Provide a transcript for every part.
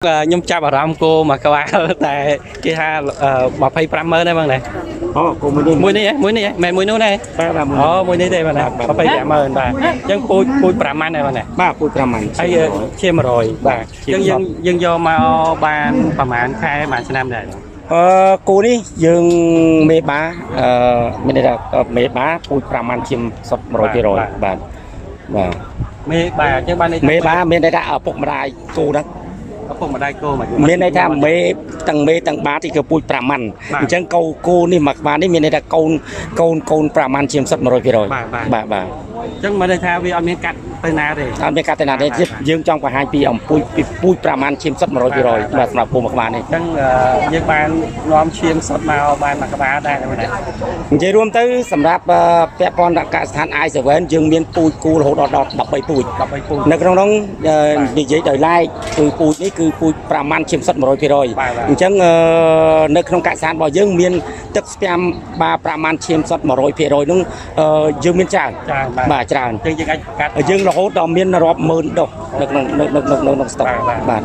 nhung cha bảo ram cô mà các bạn tại kia ha bảo phay pram mơ đây bằng này cô muối này mẹ muốiนู้นnày muốiนี้đây bằng này bảo phay pram mơ bà dân pui pram man này bằng này ba pui pram man hay chia mà rồi bà dân do mà banประมาณkhai mà năm này cô đi dương mê bá mình đây là mê bá pui pram man chim sọt rồi bạn mê bà chứ ban này mê bá bên đây đã ở phục đài cô đó phục mà đây cô mà bên đây ta mê tầng bá thì cứ pui pram man chẳng câu cô đi mặc bá đi bên đây là câu pram man chim sọt rồi bà chẳng mà đây theo vì ông miền cắt tới nào thì ông miền cắt tới nào đây dương trong cả hai pi ông pui pram man chim sọt rồi vàสำหรับcô mặc bá này chẳng dương ban nom chim sọt màu ban mặc bá đây này vậy rùm tớiสำหรับแปะปอนกับสถานไอเสวยdương miền pui cô hỗ đọt đọc bảy puiในกระดองดีเจđời laiคือปูนี่คือปูประมาณชิมสด100%จังในกระดองกะสารบ่យើងមានទឹកស្ពាំបាប្រមាណឈាមសត100%នោះយើងមានច្រើនបាទច្រើនយើងរហូតដល់មានរាប់ម៉ឺនដុសនៅក្នុងស្តុកបាទ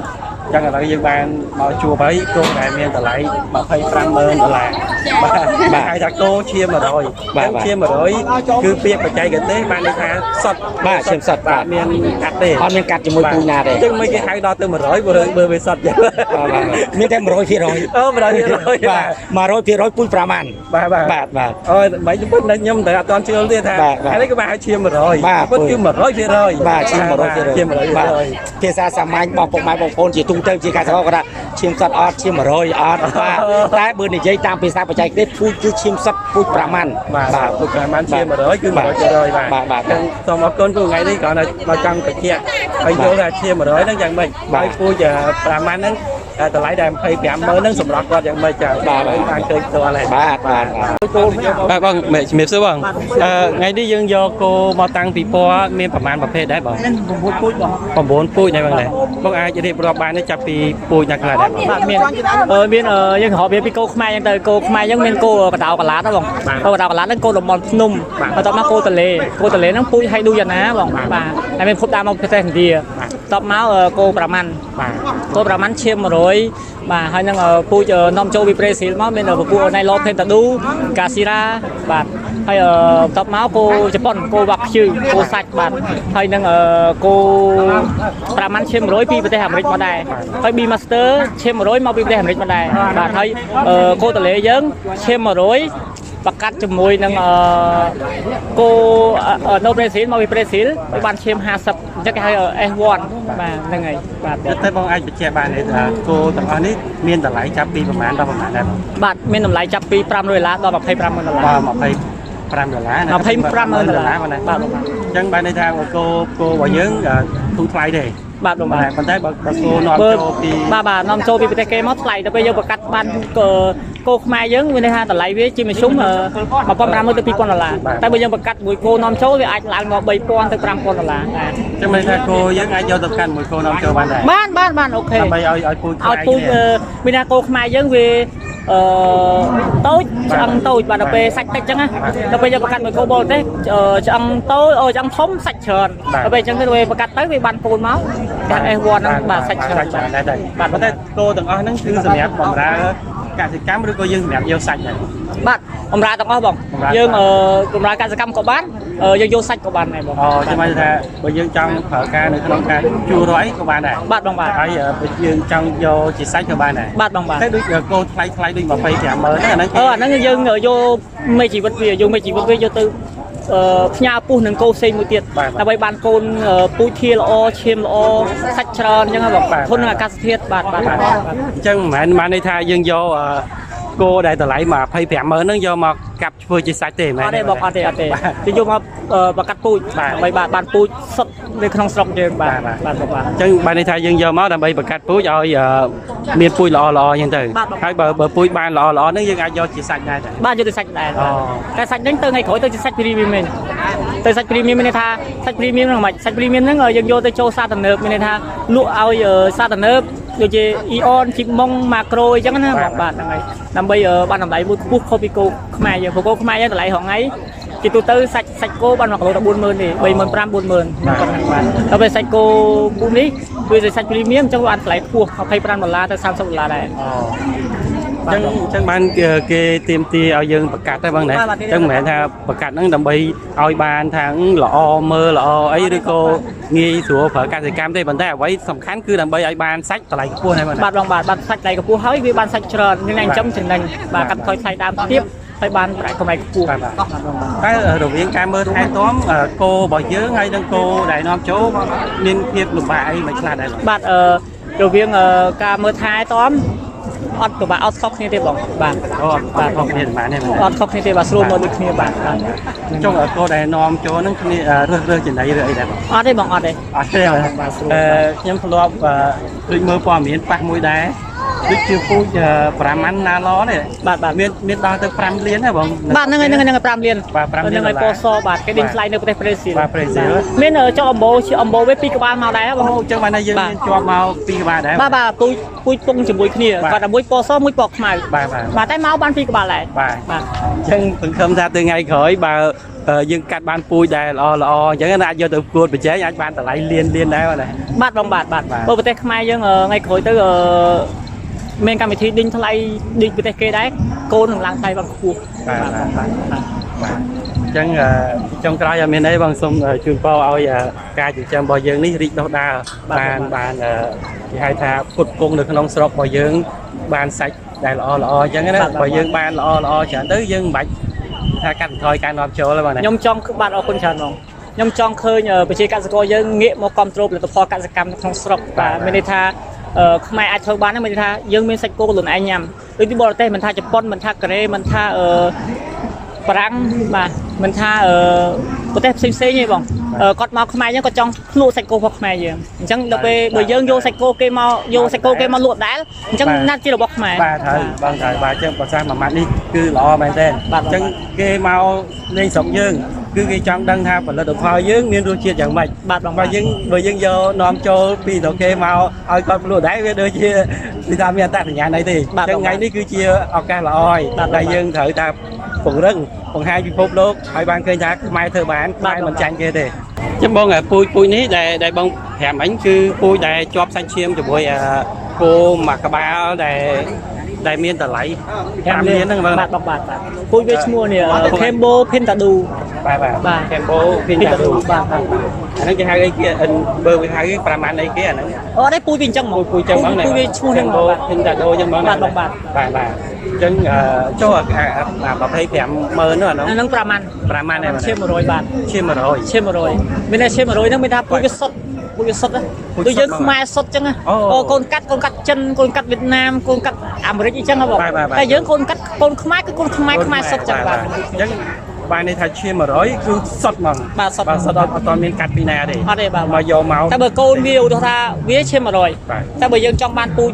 ចឹងឥឡូវយើងបានមកជួបហើយគោដែលមានតម្លៃ$25,000បាទហើយថាគោឈាម100បាទឈាម100គឺពាក្យបច្ចេកទេសបានន័យថាសតបាទឈាមសតបាទមានកាត់ទេអត់មានកាត់ជាមួយពូណាទេចឹងមិនគេហៅដល់ទៅ100បើវាសតចឹងមានតែ100%100%បាទ100%ពូប្រមាណបាទអូយមិនពុតខ្ញុំតែអត់ទាន់ជឿទេថាហើយនេះក៏បានហៅឈាម100ពុតគឺ100%បាទឈាម100%បាទភាសាសាមញ្ញបងពុកម៉ែបងប្អូនជាទូទៅជាការស្គាល់គាត់ថាឈាមសតអត់ឈាម100អត់បាទតែបើនិយាយតាមភាសាបច្ចេកទេសពូជគឺឈាមសតពូជប្រមាណបាទពូជប្រមាណឈាម100គឺ100%បាទចឹងសូមអរគុណព្រោះថ្ងៃនេះគ្រាន់តែមកចង់បញ្ជាក់ហើយយល់ថាឈាម100ហ្នឹងយ៉ាងម៉េចហើយពូជប្រមាណហ្នឹងតម្លៃដែល$25,000ហ្នឹងសម្រាប់គាត់យ៉ាងម៉េចចាបាទបានឃើញផ្ទាល់ហើយបាទបងជំរាបសួរបងថ្ងៃនេះយើងយកគោមកតាំងពីពណ៌មានប្រមាណប្រភេទដែរបង9ពូជបង9ពូជដែរបងដែរបងអាចរៀបរាប់បានទេចាប់ពីពូជណាខ្លះដែរបងបាទមានយើងហៅវាពីគោខ្មែរអញ្ចឹងទៅគោខ្មែរអញ្ចឹងមានកោកដោកឡាតបងកោកដោកឡាតហ្នឹងគោតំបន់ភ្នំបន្ទាប់មកគោទលេហ្នឹងពូជហៃឌូយ៉ាណាបងបាទហើយមានភពដើមមកប្រទេសឥណ្ឌាបន្ទាប់មកគោប្រមាណបាទគោប្រមាណឈាម100បាទហើយនឹងពូជនាំចូលពីប្រេស៊ីលមកមានពពួកណៃឡូផេនតាឌូកាស៊ីរ៉ាបាទហើយបន្ទាប់មកគោជប៉ុនគោវ៉ាក់ខ្ជឺគោសាច់បាទហើយនឹងគោប្រមាណឈាម100ពីប្រទេសអាមេរិកមកដែរហើយ B Master ឈាម100មកពីប្រទេសអាមេរិកមកដែរបាទហើយគោតលេយើងឈាម100ប្រកាសជាមួយនឹងគោនៅប្រេស៊ីលមកពីប្រេស៊ីលបានឈាម50អញ្ចឹងគេហៅ S1 បាទហ្នឹងហើយបាទតែបងអាចបញ្ជាក់បានទេថាគោទាំងអស់នេះមានតម្លៃចាប់ពីប្រមាណដល់ប្រមាណដែរបងបាទមានតម្លៃចាប់ពី$500ដល់$25,000បាទ$25,000ណា$25,000បាទអញ្ចឹងបានន័យថាគោរបស់យើងធូរថ្លៃទេបាទបងបាទប៉ុន្តែបើគោនាំចូលពីបាទនាំចូលពីប្រទេសគេមកថ្លៃទៅពេលយើងប្រកាសបានគោខ្មែរយើងមានន័យថាតម្លៃវាជាមធ្យម$1,500ទៅ$2,000តែបើយើងប្រកាសមួយគោនាំចូលវាអាចឡើងមក$3,000ទៅ$5,000អញ្ចឹងមានថាគោយើងអាចយកទៅកាត់មួយគោនាំចូលបានដែរបានអូខេដើម្បីឲ្យពូជមានថាគោខ្មែរយើងវាតូចឆ្អឹងតូចបាទដល់ពេលសាច់តិចអញ្ចឹងណាដល់ពេលយើងប្រកាសមួយគោបលទេឆ្អឹងតូចឆ្អឹងធំសាច់ច្រើនដល់ពេលអញ្ចឹងទៅវាប្រកាសទៅវាបានពូនមកកាត់ S1 ហ្នឹងបាទសាច់ច្រើនដែរបាទប៉ុន្តែគោទាំងអស់ហ្នឹងគឺសម្រាប់បម្រើកសិកម្មឬក៏យើងសម្រាប់យកសាច់ដែរបាទបម្រើទាំងអស់បងយើងបម្រើកសិកម្មក៏បានយើងយកសាច់ក៏បានដែរបងចាំមើលថាបើយើងចង់ប្រើការនៅក្នុងការជួរអីក៏បានដែរបាទបងបាទហើយបើយើងចង់យកជាសាច់ក៏បានដែរបាទបងបាទតែដូចគោថ្លៃដូច$25,000ហ្នឹងយើងយកមេជីវិតវាយកទៅផ្ញើពុះនឹងគោផ្សេងមួយទៀតដើម្បីបានកូនពូជធាល្អឈាមល្អសាច់ច្រើនអញ្ចឹងបងធន់នឹងអាកាសធាតុបាទអញ្ចឹងមិនមែនន័យថាយើងយកគោដែលតម្លៃ$25,000ហ្នឹងយកមកកាប់ធ្វើជាសាច់ទេមែនទេបងអត់ទេយើងយកមកប្រកាត់ពូជដើម្បីបានពូជសុទ្ធនៅក្នុងស្រុកយើងបាទអញ្ចឹងបានន័យថាយើងយកមកដើម្បីប្រកាត់ពូជឲ្យមានពូជល្អអញ្ចឹងទៅហើយបើពូជបានល្អហ្នឹងយើងអាចយកជាសាច់ដែរបាទយកទៅសាច់ដែរតែសាច់ហ្នឹងទៅថ្ងៃក្រោយទៅជាសាច់ premium មែនទៅសាច់ premium មានន័យថាសាច់ premium ហ្នឹងមិនសាច់ premium ហ្នឹងយើងយកទៅចូលសាទំនើបមានន័យថាលក់ឲ្យសាទំនើបដូចជា Eon ជីម៉ុង Macro អញ្ចឹងណាបាទហ្នឹងហើយដើម្បីបានតម្លៃមួយខ្ពស់ខុសពីគោខ្មែរយើងគោខ្មែរយើងតម្លៃរហងៃ ជាទូទៅសាច់គោបាន1គីឡូដល់40000ទេ35000 40000បាទដល់ពេលសាច់គោពូនេះគឺសាច់ព្រីមៀមអញ្ចឹងវាបានថ្លៃខ្ពស់$25ទៅ$30ដែរចឹងបានគេទៀមទាឲ្យយើងប្រកាសតែបងណាចឹងមិនមែនថាប្រកាសហ្នឹងដើម្បីឲ្យបានថាល្អមើលល្អអីឬក៏ងាយស្រួលប្រើកសិកម្មទេប៉ុន្តែអ្វីសំខាន់គឺដើម្បីឲ្យបានសាច់តម្លៃខ្ពស់ហ្នឹងបងណាបាទសាច់តម្លៃខ្ពស់ហើយវាបានសាច់ច្រើននឹងអញ្ចឹងចំណេញបាទកាត់ថយថ្លៃដើមទៀតហើយបានប្រាក់កម្រៃខ្ពស់តែរវាងការមើលថែទាំគោរបស់យើងហើយនិងគោដែលនាំចូលមានភាពលំបាកអីមិនខ្លះដែរបាទរវាងការមើលថែទាំអត់ពិបាកអត់ខុសគ្នាទេបងបាទបាទខុសគ្នាប៉ុន្មានទេអត់ខុសគ្នាទេបាទស្រួលមើលដូចគ្នាបាទចុងគោដែលនាំចូលហ្នឹងគ្នារើសចំណៃឬអីដែរបងអត់ទេបងអត់ទេខ្ញុំធ្លាប់ដូចមើលព័ត៌មានប៉ះមួយដែរដូចជាពូជ5ម៉ាន់ណាឡនេះបាទមានដល់ទៅ5លានដែរបងបាទហ្នឹងហើយ5លានហ្នឹងហើយពោសបាទគេដេញថ្លៃនៅប្រទេសប្រេស៊ីលបាទប្រេស៊ីលមានចុះអំបូរជាអំបូរវា2ក្បាលមកដែរបងអញ្ចឹងបានតែយើងមានជាប់មក2ក្បាលដែរបាទពូជពងជាមួយគ្នាគាត់តែមួយពោសមួយពណ៌ខ្មៅបាទតែមកបាន2ក្បាលដែរបាទអញ្ចឹងសង្ឃឹមថាទៅថ្ងៃក្រោយបើយើងកាត់បានពូជដែលល្អអញ្ចឹងអាចយកទៅប្រកួតប្រជែងអាចបានតម្លៃលានដែរបាទបងបាទប្រទេសខ្មែរយើងថ្ងៃក្រោយទៅមានកម្មវិធីដេញថ្លៃដេញប្រទេសគេដែរកូននឹងឡើងថ្លៃបានខ្ពស់បាទអញ្ចឹងចុងក្រោយមានអីបងសូមជូនពរឲ្យការចិញ្ចឹមរបស់យើងនេះរីកដុះដាលបានគេហៅថាផ្គត់ផ្គង់នៅក្នុងស្រុករបស់យើងបានសាច់ដែលល្អអញ្ចឹងណាបើយើងបានល្អច្រើនទៅយើងមិនបាច់ថាកាត់បន្ថយការនាំចូលទេបងខ្ញុំចង់បាទអរគុណច្រើនបងខ្ញុំចង់ឃើញប្រជាកសិករយើងងាកមកគ្រប់គ្រងផលិតផលកសិកម្មនៅក្នុងស្រុកបាទមានន័យថាខ្មែរអាចធ្វើបានហ្នឹងមានថាយើងមានសាច់គោខ្លួនឯងញ៉ាំដូចទីបរទេសមិនថាជប៉ុនមិនថាកូរ៉េមិនថាបារាំងបាទមិនថាប្រទេសផ្សេងទេបងគាត់មកខ្មែរយើងគាត់ចង់ភ្លក់សាច់គោរបស់ខ្មែរយើងអញ្ចឹងដល់ពេលបើយើងយកសាច់គោគេមកលក់ដែរអញ្ចឹងណាត់ជារបស់ខ្មែរបាទហើយបងថាបាទអញ្ចឹងប្រសាសន៍មួយម៉ាត់នេះគឺល្អមែនទែនអញ្ចឹងគេមកលេងស្រុកយើងគឺគេចង់ដឹងថាផលិតផលយើងមានរសជាតិយ៉ាងម៉េចបាទបើយើងយកនាំចូលពីទៅគេមកឲ្យគាត់ភ្លក់ដែរវាដូចជានិយាយមានអត្តសញ្ញាណអីទេអញ្ចឹងថ្ងៃនេះគឺជាឱកាសល្អហើយដែលយើងត្រូវតែពង្រឹងបង្ហាញពិភពលោកឲ្យបានឃើញថាខ្មែរធ្វើបានខ្មែរមិនចាញ់គេទេចាំបងពូជនេះដែលបង5អញគឺពូជដែលជាប់សាច់ឈាមជាមួយគោមួយក្បាលដែលមានតម្លៃ5លានហ្នឹងបាទពូជវាឈ្មោះនេះ Kembo Pintadu បាទ Kembo Pintadu បាទអាហ្នឹងគេហៅអីគេបើគេហៅ5ម៉ាន់អីគេអាហ្នឹងអត់ទេពូជវាអញ្ចឹងហ្មងពូជចឹងហ្មងពូជវាឈ្មោះហ្នឹង Kembo Pintadu ចឹងហ្មងបាទអញ្ចឹងចូល250000នោះអាហ្នឹង5ម៉ាន់ដែរឈាម100បាទឈាម100មានតែឈាម100ហ្នឹងមានថាពូជវាសុទ្ធដូចយើងខ្មែរសុទ្ធអញ្ចឹងកូនកាត់ចិនកូនកាត់វៀតណាមកូនកាត់អាមេរិកអញ្ចឹងហ៎បងតែយើងកូនកាត់កូនខ្មែរគឺកូនខ្មែរសុទ្ធអញ្ចឹងបាទអញ្ចឹងបានន័យថាឈាម100គឺសុទ្ធហ្មងបាទសុទ្ធអត់មានកាត់ពីណាទេអត់ទេបាទមកយកមកតែបើកូនវាឧទាហរណ៍ថាវាឈាម100តែបើយើងចង់បានពូជ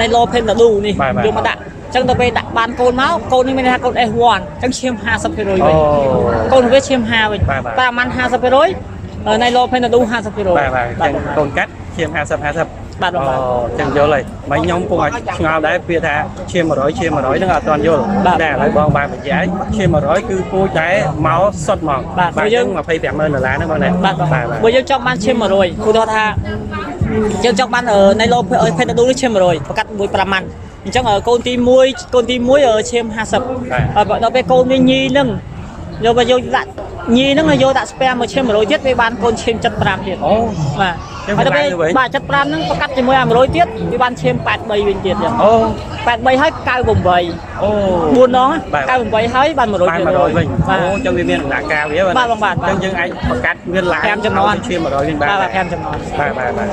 នៃឡូផេនតាឌូនេះយកមកដាក់ចឹងទៅពេលដាក់បានកូនមកកូននេះមានថាកូន S1 ចឹងឈាម50%វិញកូនវាឈាម50វិញប្រហែល50%នៃឡូផេនតាឌូ50%បាទចឹងកូនកាត់ឈាម50បាទចឹងយល់ហើយមិនខ្ញុំពុំឲ្យឆ្ងល់ដែរពាក្យថាឈាម100ហ្នឹងអត់ទាន់យល់តែឥឡូវបងបានបញ្ជាក់ឈាម100គឺពូជដែរមកសុទ្ធហ្មងបាទយើង$250,000ហ្នឹងបងណាបាទបើយើងចង់បានឈាម100ឧទាហរណ៍ថាយើងចង់បាននៃឡូផេនតាឌូនេះឈាម100ប្រកាស1 5ម៉ាន់អញ្ចឹងកូនទី1ឈាម50ដល់ពេលកូនវាញីហ្នឹងយកដាក់ញីហ្នឹងយកដាក់ស្ពែមកឈាម100ទៀតវាបានកូនឈាម75ទៀតបាទហើយដល់ពេលបាទ75ហ្នឹងប្រកាសជាមួយ100ទៀតវាបានឈាម83វិញទៀតចឹង83ហើយ98 4ដង98ហើយបាន100វិញចឹងវាមានដំណាក់កាលវាបាទចឹងយើងអាចប្រកាសមានឡាយ5ចំនួនឈាម100វិញបាទ5ចំនួន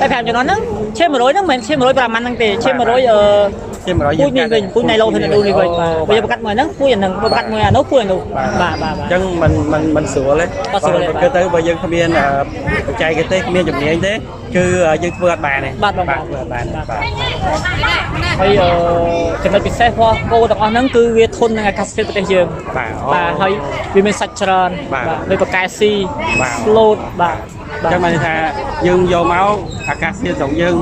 តែ5ចំនួនហ្នឹងឈាម100ហ្នឹងមិនមែនឈាម100 5ម៉ាន់ហ្នឹងទេឈាម100ឈាម100ពូជនេះវិញពូជនៃឡូផេនតាឌូនេះវិញបើយើងប្រកាសមួយហ្នឹងពូជអាហ្នឹងប្រកាសមួយអានោះពូជអានោះបាទអញ្ចឹងមិនស្រួលទេគឺទៅបើយើងគ្មានបច្ចេកទេសគ្មានជំនាញទេគឺយើងធ្វើអត់បានទេបាទធ្វើអត់បានហើយចំណុចពិសេសរបស់គោទាំងអស់ហ្នឹងគឺវាធន់នឹងអាកាសធាតុប្រទេសយើងបាទហើយវាមានសាច់ច្រើនបាទដូចបកែស៊ីស្លូតបាទ ចឹងមកថាយើងយកមកអាកាសធាតុរបស់យើង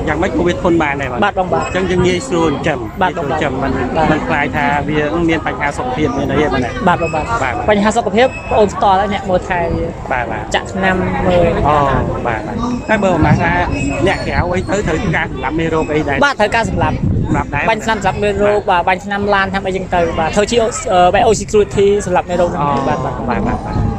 យ៉ាងម៉េចក៏វាធន់បានដែរ បាទបងបាទ ចឹងយើងងាយស្រួលចិញ្ចឹម បាទបងបាទ ចិញ្ចឹមมันខ្លាយថាវាមានបញ្ហាសុខភាពមានអីទេ បាទបងបាទ បាទ បញ្ហាសុខភាពអូនផ្ទាល់ហើយអ្នកមើលថែវា បាទបាទ ចាក់ថ្នាំមើល អូបាទតែបើមកថាអ្នកក្រៅអីទៅត្រូវការសម្រាប់មេរោគអីដែរ បាទត្រូវការសម្រាប់ សម្រាប់ដែរ បាញ់ថ្នាំសម្រាប់មេរោគបាទបាញ់ថ្នាំឡានធ្វើអីចឹងទៅបាទធ្វើជាបែអូស៊ីគ្រូធីសម្រាប់មេរោគហ្នឹងបាទ បាទ